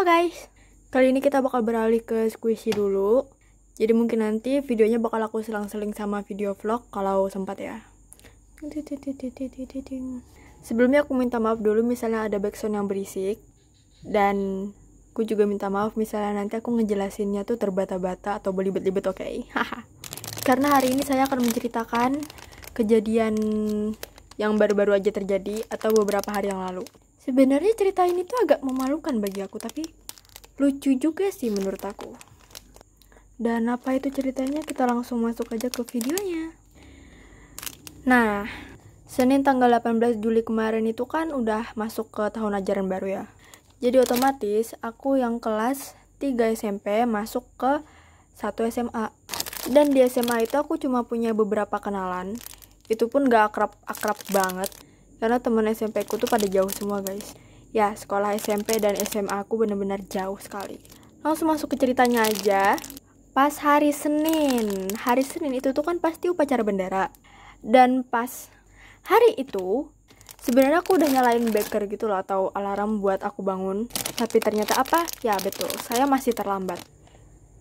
Halo guys, kali ini kita bakal beralih ke squishy dulu. Jadi mungkin nanti videonya bakal aku selang-seling sama video vlog kalau sempat ya. Sebelumnya aku minta maaf dulu misalnya ada backsound yang berisik. Dan aku juga minta maaf misalnya nanti aku ngejelasinnya tuh terbata-bata atau belibet-libet, oke? Karena hari ini saya akan menceritakan kejadian yang baru-baru aja terjadi atau beberapa hari yang lalu. Sebenarnya cerita ini tuh agak memalukan bagi aku, tapi lucu juga sih menurut aku. Dan apa itu ceritanya? Kita langsung masuk aja ke videonya. Nah, Senin tanggal 18 Juli kemarin itu kan udah masuk ke tahun ajaran baru ya. Jadi otomatis aku yang kelas 3 SMP masuk ke 1 SMA. Dan di SMA itu aku cuma punya beberapa kenalan. Itu pun gak akrab-akrab banget. Karena temen SMP ku tuh pada jauh semua guys. Ya, sekolah SMP dan SMA aku bener-bener jauh sekali. Langsung masuk ke ceritanya aja. Pas hari Senin itu tuh kan pasti upacara bendera. Dan pas hari itu sebenarnya aku udah nyalain beker gitu loh, atau alarm buat aku bangun. Tapi ternyata apa? Ya betul, saya masih terlambat.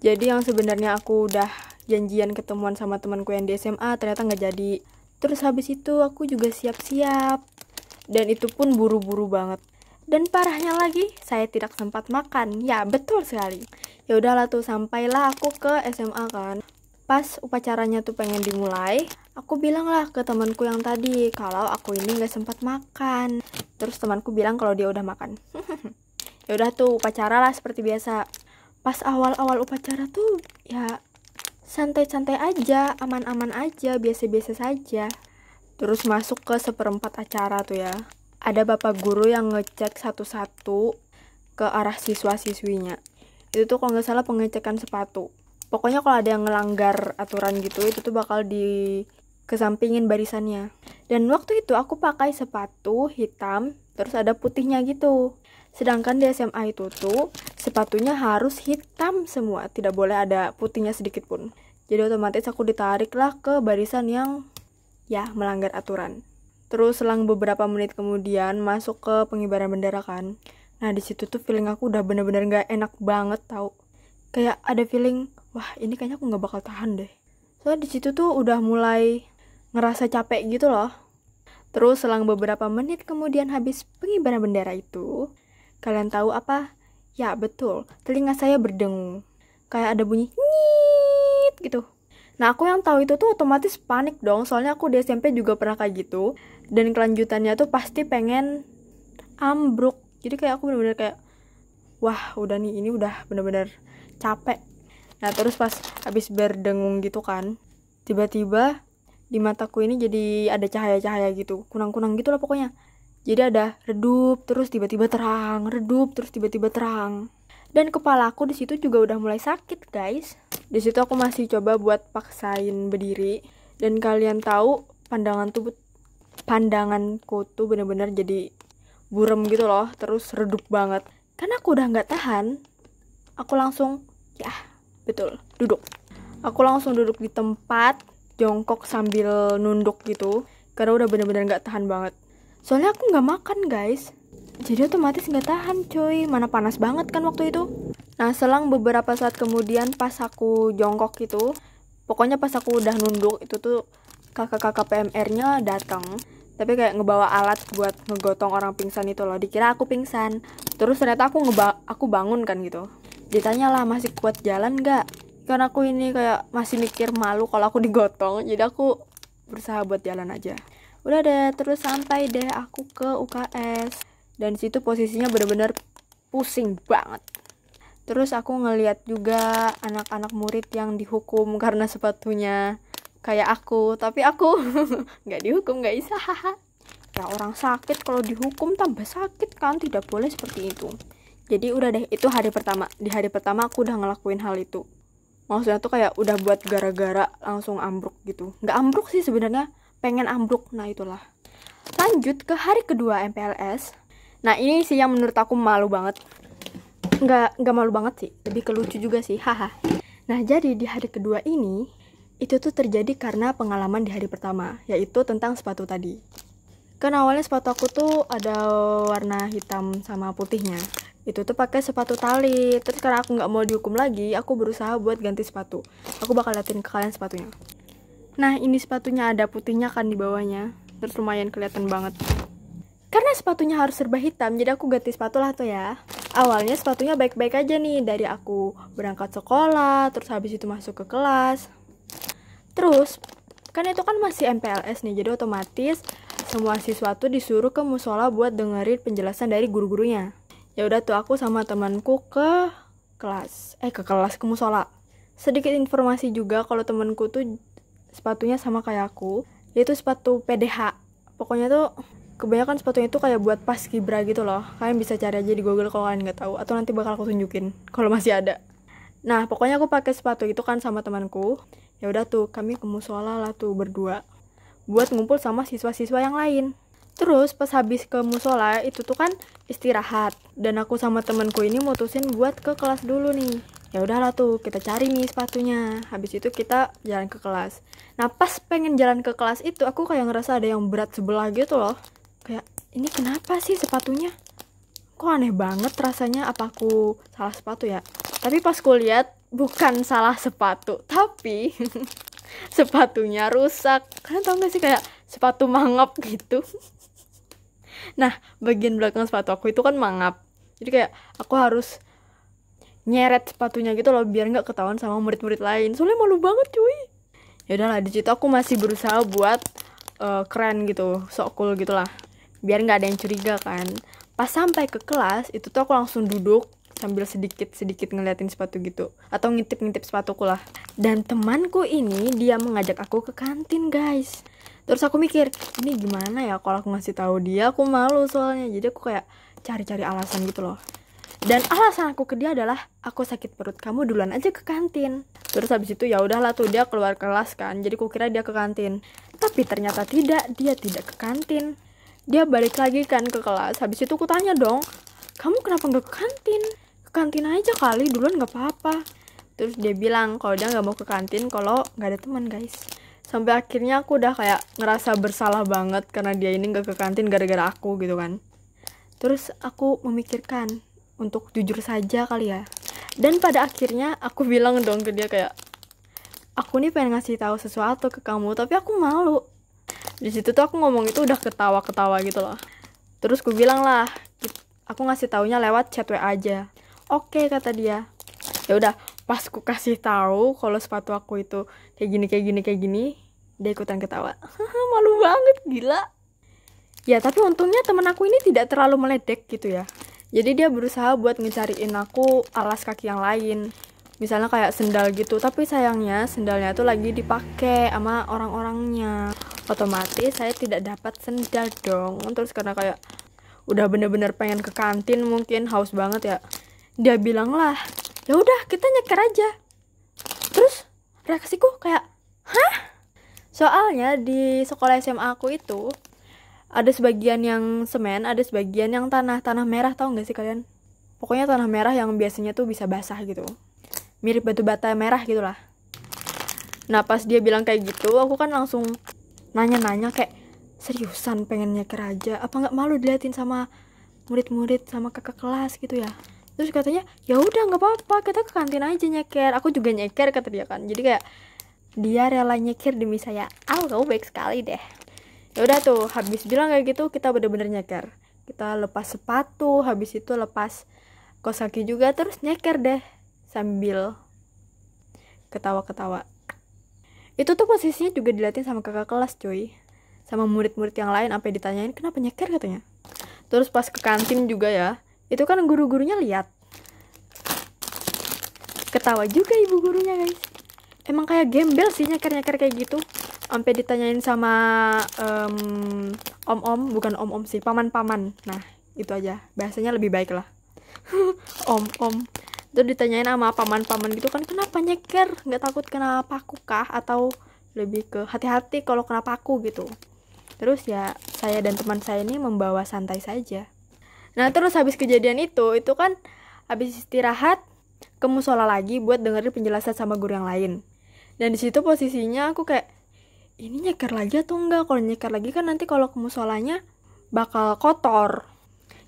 Jadi yang sebenarnya aku udah janjian ketemuan sama temanku yang di SMA ternyata nggak jadi. Terus habis itu aku juga siap-siap. Dan itu pun buru-buru banget. Dan parahnya lagi, saya tidak sempat makan. Ya, betul sekali. Ya udahlah tuh, sampailah aku ke SMA kan. Pas upacaranya tuh pengen dimulai, aku bilang lah ke temanku yang tadi kalau aku ini nggak sempat makan. Terus temanku bilang kalau dia udah makan. Ya udah tuh, upacara lah seperti biasa. Pas awal-awal upacara tuh ya santai-santai aja, aman-aman aja, biasa-biasa saja. Terus masuk ke seperempat acara tuh ya. Ada bapak guru yang ngecek satu-satu ke arah siswa-siswinya. Itu tuh kalau nggak salah pengecekan sepatu. Pokoknya kalau ada yang ngelanggar aturan gitu, itu tuh bakal dikesampingin barisannya. Dan waktu itu aku pakai sepatu hitam, terus ada putihnya gitu. Sedangkan di SMA itu tuh sepatunya harus hitam semua, tidak boleh ada putihnya sedikit pun. Jadi otomatis aku ditarik lah ke barisan yang ya melanggar aturan. Terus selang beberapa menit kemudian masuk ke pengibaran bendera kan. Nah di situ tuh feeling aku udah bener-bener gak enak banget tau. Kayak ada feeling, wah ini kayaknya aku gak bakal tahan deh. Soalnya di situ tuh udah mulai ngerasa capek gitu loh. Terus selang beberapa menit kemudian habis pengibaran bendera itu, kalian tahu apa? Ya betul, telinga saya berdengung. Kayak ada bunyi nyit gitu. Nah aku yang tahu itu tuh otomatis panik dong, soalnya aku di SMP juga pernah kayak gitu. Dan kelanjutannya tuh pasti pengen ambruk. Jadi kayak aku bener-bener kayak, wah udah nih, ini udah bener-bener capek. Nah terus pas habis berdengung gitu kan, tiba-tiba di mataku ini jadi ada cahaya-cahaya gitu, kunang-kunang gitu lah pokoknya. Jadi ada redup, terus tiba-tiba terang, redup, terus tiba-tiba terang. Dan kepala aku di situ juga udah mulai sakit guys. Di situ aku masih coba buat paksain berdiri. Dan kalian tahu pandanganku tuh bener-bener jadi burem gitu loh. Terus redup banget. Karena aku udah gak tahan, aku langsung, ya betul, duduk. Aku langsung duduk di tempat, jongkok sambil nunduk gitu. Karena udah bener-bener gak tahan banget. Soalnya aku gak makan guys. Jadi otomatis gak tahan coy. Mana panas banget kan waktu itu. Nah selang beberapa saat kemudian pas aku jongkok gitu, pokoknya pas aku udah nunduk, itu tuh kakak-kakak PMR-nya datang. Tapi kayak ngebawa alat buat ngegotong orang pingsan itu loh. Dikira aku pingsan. Terus ternyata aku bangun kan gitu. Ditanya lah masih kuat jalan gak? Karena aku ini kayak masih mikir malu kalau aku digotong. Jadi aku berusaha buat jalan aja. Udah deh, terus sampai deh aku ke UKS. Dan situ posisinya bener-bener pusing banget. Terus aku ngeliat juga anak-anak murid yang dihukum karena sepatunya kayak aku. Tapi aku gak dihukum guys. Ya orang sakit kalau dihukum tambah sakit kan. Tidak boleh seperti itu. Jadi udah deh, itu hari pertama. Di hari pertama aku udah ngelakuin hal itu. Maksudnya tuh kayak udah buat gara-gara langsung ambruk gitu. Gak ambruk sih sebenarnya, pengen ambruk. Nah itulah. Lanjut ke hari kedua MPLS. Nah ini sih yang menurut aku malu banget. Nggak malu banget sih, lebih ke lucu juga sih, haha. Nah jadi di hari kedua ini, itu tuh terjadi karena pengalaman di hari pertama, yaitu tentang sepatu tadi. Kan awalnya sepatu aku tuh ada warna hitam sama putihnya. itu tuh pakai sepatu tali. Terus karena aku nggak mau dihukum lagi, aku berusaha buat ganti sepatu. Aku bakal liatin ke kalian sepatunya. Nah, ini sepatunya ada putihnya kan di bawahnya, terus lumayan kelihatan banget. Karena sepatunya harus serba hitam, jadi aku ganti sepatu lah tuh ya. Awalnya sepatunya baik-baik aja nih, dari aku berangkat sekolah, terus habis itu masuk ke kelas. Terus, kan itu kan masih MPLS nih, jadi otomatis semua siswa tuh disuruh ke musola buat dengerin penjelasan dari guru-gurunya. Ya udah tuh aku sama temanku ke musola. Sedikit informasi juga kalau temanku tuh sepatunya sama kayak aku, yaitu sepatu PDH. Pokoknya tuh kebanyakan sepatunya itu kayak buat paskibra gitu loh. Kalian bisa cari aja di Google kalau kalian nggak tahu, atau nanti bakal aku tunjukin kalau masih ada. Nah, pokoknya aku pakai sepatu itu kan sama temanku. Ya udah tuh kami ke musola lah tuh berdua buat ngumpul sama siswa-siswa yang lain. Terus pas habis ke musola itu tuh kan istirahat, dan aku sama temanku ini mutusin buat ke kelas dulu nih. Ya udahlah tuh kita cari nih sepatunya. Habis itu kita jalan ke kelas. Nah, pas pengen jalan ke kelas itu aku kayak ngerasa ada yang berat sebelah gitu loh. Kayak ini kenapa sih sepatunya? Kok aneh banget rasanya, apa aku salah sepatu ya? Tapi pas ku lihat bukan salah sepatu, tapi sepatunya rusak. Kalian tau gak sih kayak sepatu mangap gitu? Nah, bagian belakang sepatu aku itu kan mangap. Jadi kayak aku harus nyeret sepatunya gitu loh biar nggak ketahuan sama murid-murid lain. Soalnya malu banget cuy. Ya udahlah, di situ aku masih berusaha buat keren gitu, sok cool gitulah. Biar nggak ada yang curiga kan. Pas sampai ke kelas itu tuh aku langsung duduk sambil sedikit ngeliatin sepatu gitu, atau ngintip sepatuku lah. Dan temanku ini dia mengajak aku ke kantin guys. Terus aku mikir, ini gimana ya kalau aku ngasih tahu dia, aku malu soalnya. Jadi aku kayak cari-cari alasan gitu loh. Dan alasan aku ke dia adalah aku sakit perut, kamu duluan aja ke kantin. Terus habis itu ya udahlah tuh dia keluar kelas kan. Jadi kukira dia ke kantin. Tapi ternyata tidak, dia tidak ke kantin. Dia balik lagi kan ke kelas. Habis itu aku tanya dong, kamu kenapa nggak ke kantin? Ke kantin aja kali, duluan nggak apa-apa. Terus dia bilang kalau dia nggak mau ke kantin kalau nggak ada teman guys. Sampai akhirnya aku udah kayak ngerasa bersalah banget karena dia ini nggak ke kantin gara-gara aku gitu kan. Terus aku memikirkan untuk jujur saja kali ya. Dan pada akhirnya aku bilang dong ke dia kayak, aku nih pengen ngasih tahu sesuatu ke kamu tapi aku malu. Di situ tuh aku ngomong itu udah ketawa-ketawa gitu loh. Terus gue bilang lah, aku ngasih taunya lewat chat WA aja. Oke, kata dia. Ya udah, pas ku kasih tahu kalau sepatu aku itu kayak gini, dia ikutan ketawa. Malu banget, gila. Ya, tapi untungnya temen aku ini tidak terlalu meledek gitu ya. Jadi dia berusaha buat ngecariin aku alas kaki yang lain. Misalnya kayak sendal gitu, tapi sayangnya sendalnya tuh lagi dipakai sama orang-orangnya. Otomatis saya tidak dapat sendal dong. Terus karena kayak udah bener-bener pengen ke kantin, mungkin haus banget ya, dia bilang lah, ya udah kita nyeker aja. Terus reaksiku kayak, hah? Soalnya di sekolah SMA aku itu ada sebagian yang semen, ada sebagian yang tanah merah, tau gak sih kalian? Pokoknya tanah merah yang biasanya tuh bisa basah gitu, mirip batu bata merah gitulah. Nah pas dia bilang kayak gitu, aku kan langsung nanya-nanya kayak, seriusan pengen nyeker aja? Apa nggak malu diliatin sama murid-murid sama kakak kelas gitu ya? Terus katanya, ya udah nggak apa-apa, kita ke kantin aja nyeker. Aku juga nyeker kata dia kan. Jadi kayak dia rela nyeker demi saya. Kamu baik sekali deh. Ya udah tuh, habis bilang kayak gitu kita bener-bener nyeker. Kita lepas sepatu, habis itu lepas kaos kaki juga, terus nyeker deh sambil ketawa-ketawa. Itu tuh posisinya juga diliatin sama kakak kelas cuy, sama murid-murid yang lain, sampai ditanyain kenapa nyeker katanya. Terus pas ke kantin juga ya, itu kan guru-gurunya lihat, ketawa juga ibu gurunya guys. Emang kayak gembel sih nyeker-nyeker kayak gitu. Sampai ditanyain sama om-om, bukan om-om sih, paman-paman. Nah itu aja, bahasanya lebih baik lah. Om-om. Terus ditanyain sama paman-paman gitu kan, kenapa nyeker, nggak takut kena paku kah, atau lebih ke hati-hati kalau kena paku gitu. Terus ya saya dan teman saya ini membawa santai saja. Nah terus habis kejadian itu kan habis istirahat ke musola lagi buat dengerin penjelasan sama guru yang lain. Dan di situ posisinya aku kayak, ini nyeker lagi atau enggak? Kalau nyeker lagi kan nanti kalau ke musolanya bakal kotor.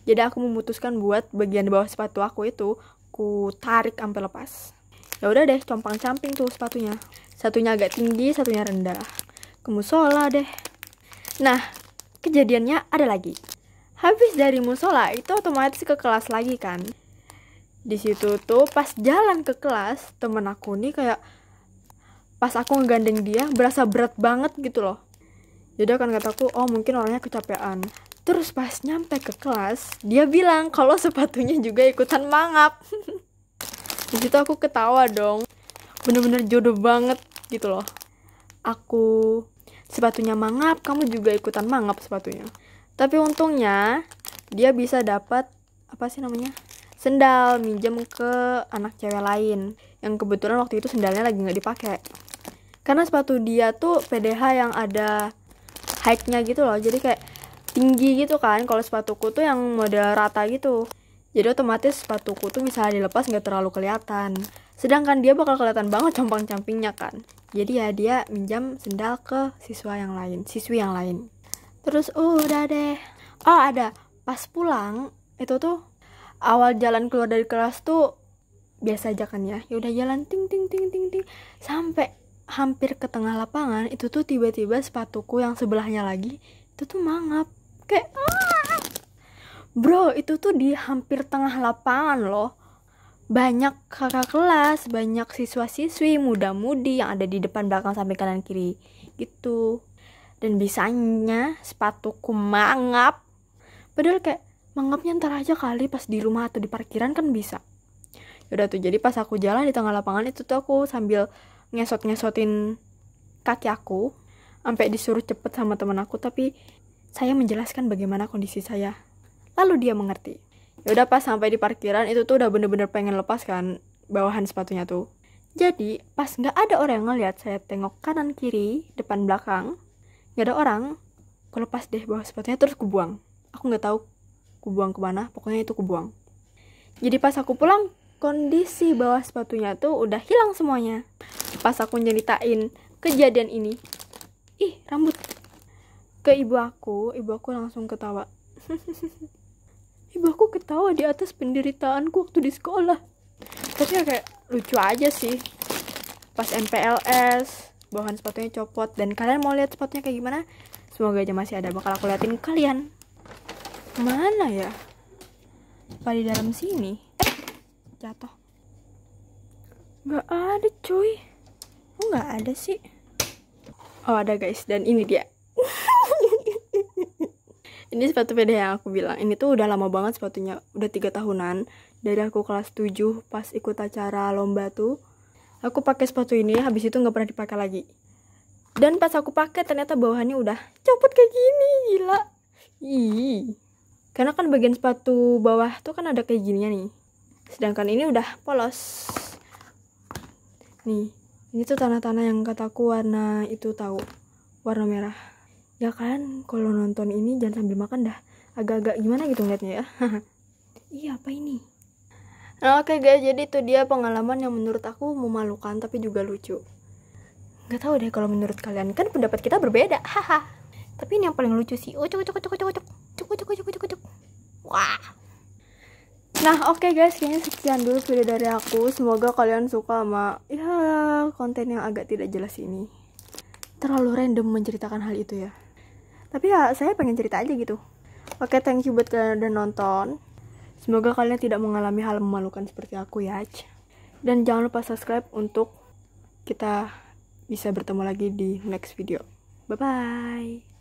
Jadi aku memutuskan buat bagian bawah sepatu aku itu ku tarik sampai lepas. Ya udah deh, compang-camping tuh sepatunya. Satunya agak tinggi, satunya rendah. Ke musola deh. Nah, kejadiannya ada lagi. Habis dari musola itu otomatis ke kelas lagi kan. Di situ tuh pas jalan ke kelas, temen aku nih kayak pas aku ngegandeng dia berasa berat banget gitu loh. Jadi kan kataku, oh mungkin orangnya kecapean. Terus pas nyampe ke kelas, dia bilang kalau sepatunya juga ikutan mangap. Di situ aku ketawa dong. Bener-bener jodoh banget gitu loh. Aku sepatunya mangap, kamu juga ikutan mangap sepatunya. Tapi untungnya dia bisa dapat apa sih namanya? Sendal minjem ke anak cewek lain yang kebetulan waktu itu sendalnya lagi nggak dipakai. Karena sepatu dia tuh PDH yang ada height-nya gitu loh. Jadi kayak tinggi gitu kan. Kalau sepatuku tuh yang model rata gitu. Jadi otomatis sepatuku tuh bisa dilepas nggak terlalu kelihatan. Sedangkan dia bakal kelihatan banget compang-campingnya kan. Jadi ya dia minjam sendal ke siswi yang lain. Terus udah deh. Oh ada, pas pulang itu tuh awal jalan keluar dari kelas tuh biasa aja kan ya. Ya udah jalan ting ting ting ting ting sampai hampir ke tengah lapangan itu tuh tiba-tiba sepatuku yang sebelahnya lagi itu tuh mangap. Kayak bro, itu tuh di hampir tengah lapangan loh. Banyak kakak kelas, banyak siswa-siswi, muda-mudi yang ada di depan, belakang, sampai kanan kiri gitu. Dan bisanya sepatuku mangap. Padahal kayak mangapnya ntar aja kali pas di rumah atau di parkiran kan bisa. Yaudah tuh, jadi pas aku jalan di tengah lapangan itu tuh aku sambil ngesot-ngesotin kaki aku sampai disuruh cepet sama teman aku, tapi saya menjelaskan bagaimana kondisi saya. Lalu dia mengerti. Yaudah pas sampai di parkiran itu tuh udah bener-bener pengen lepas kan bawahan sepatunya tuh. Jadi pas nggak ada orang yang ngeliat, saya tengok kanan kiri depan belakang nggak ada orang, aku lepas deh bawa sepatunya terus kubuang. Aku nggak tahu kubuang kemana, pokoknya itu kubuang. Jadi pas aku pulang kondisi bawah sepatunya tuh udah hilang semuanya. Pas aku nyeritain kejadian ini, ih rambut, ke ibu aku langsung ketawa. Ibu aku ketawa di atas penderitaanku waktu di sekolah. Tapi ya kayak lucu aja sih. Pas MPLS bawahan sepatunya copot. Dan kalian mau lihat sepatunya kayak gimana? Semoga aja masih ada, bakal aku liatin kalian. Mana ya? Apa di dalam sini? Jatuh. Gak ada cuy. Oh gak ada sih. Oh ada guys, dan ini dia. Ini sepatu PDH yang aku bilang. Ini tuh udah lama banget sepatunya. Udah 3 tahunan. Dari aku kelas 7 pas ikut acara lomba tuh. Aku pakai sepatu ini, habis itu gak pernah dipakai lagi. Dan pas aku pakai ternyata bawahannya udah copot kayak gini. Gila. Ih. Karena kan bagian sepatu bawah tuh kan ada kayak gininya nih. Sedangkan ini udah polos. Nih. Ini tuh tanah-tanah yang kataku warna itu tahu. Warna merah. Ya kan, kalau nonton ini jangan sambil makan dah. Agak-agak gimana gitu ngeliatnya ya. Iya, apa ini? Nah, oke guys, jadi itu dia pengalaman yang menurut aku memalukan tapi juga lucu. Gak tahu deh kalau menurut kalian, kan pendapat kita berbeda. Haha. Tapi ini yang paling lucu sih. Ucuk. Wah. Nah, oke guys, kayaknya sekian dulu video dari aku. Semoga kalian suka sama ya konten yang agak tidak jelas ini. Terlalu random menceritakan hal itu ya. Tapi ya saya pengen cerita aja gitu. Oke, thank you buat kalian udah nonton. Semoga kalian tidak mengalami hal memalukan seperti aku ya. Dan jangan lupa subscribe untuk kita bisa bertemu lagi di next video. Bye bye.